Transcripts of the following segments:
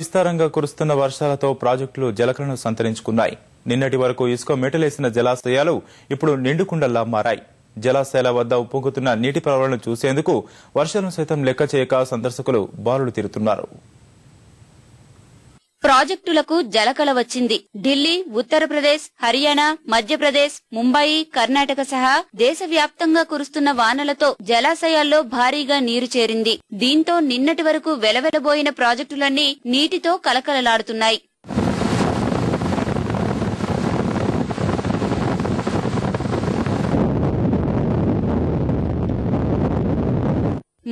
విస్తారంగా కురుస్తున్న వర్షాలతో ప్రాజెక్టులు జలకలను సంతరించుకున్నాయి. నిన్నటి వరకు ఇసుక మెటలేసిన జలాశయాలు ఇప్పుడు నిండుకుండల్లా మారాయి. జలాశయాల వద్ద ఉప్పొంగుతున్న నీటి ప్రవాహాలను చూసేందుకు వర్షాలను సైతం లెక్క చేయక సందర్శకులు బారులు తీరుతున్నారు. ప్రాజెక్టులకు జలకళ వచ్చింది. ఢిల్లీ, ఉత్తరప్రదేశ్, హర్యానా, మధ్యప్రదేశ్, ముంబాయి, కర్ణాటక సహా దేశవ్యాప్తంగా కురుస్తున్న వానలతో జలాశయాల్లో భారీగా నీరు చేరింది. దీంతో నిన్నటి వరకు వెలవెలబోయిన ప్రాజెక్టులన్నీ నీటితో కలకలలాడుతున్నాయి.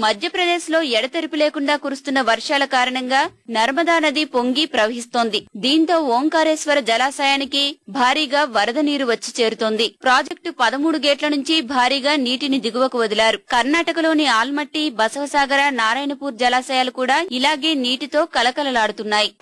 మధ్యప్రదేశ్ లో ఎడతెరిపి లేకుండా కురుస్తున్న వర్షాల కారణంగా నర్మదా నది పొంగి ప్రవహిస్తోంది. దీంతో ఓంకారేశ్వర జలాశయానికి భారీగా వరద నీరు వచ్చి చేరుతోంది. ప్రాజెక్టు 13 గేట్ల నుంచి భారీగా నీటిని దిగువకు వదిలారు. కర్ణాటకలోని ఆల్మట్టి, బసవసాగర, నారాయణపూర్ జలాశయాలు కూడా ఇలాగే నీటితో కలకలలాడుతున్నాయి.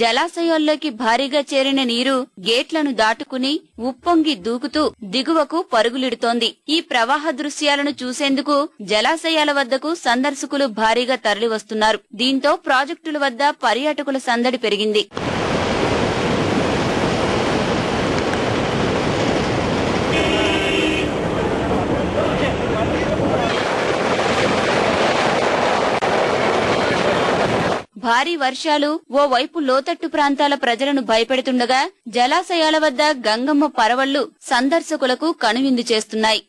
జలాశయాల్లోకి భారీగా చేరిన నీరు గేట్లను దాటుకుని ఉప్పొంగి దూకుతూ దిగువకు పరుగులిడుతోంది. ఈ ప్రవాహ దృశ్యాలను చూసేందుకు జలాశయాల వద్దకు సందర్శకులు భారీగా తరలివస్తున్నారు. దీంతో ప్రాజెక్టుల వద్ద పర్యాటకుల సందడి పెరిగింది. భారీ వర్షాలు ఓవైపు లోతట్టు ప్రాంతాల ప్రజలను భయపెడుతుండగా జలాశయాల వద్ద గంగమ్మ పరవళ్లు సందర్శకులకు కనువిందు చేస్తున్నాయి.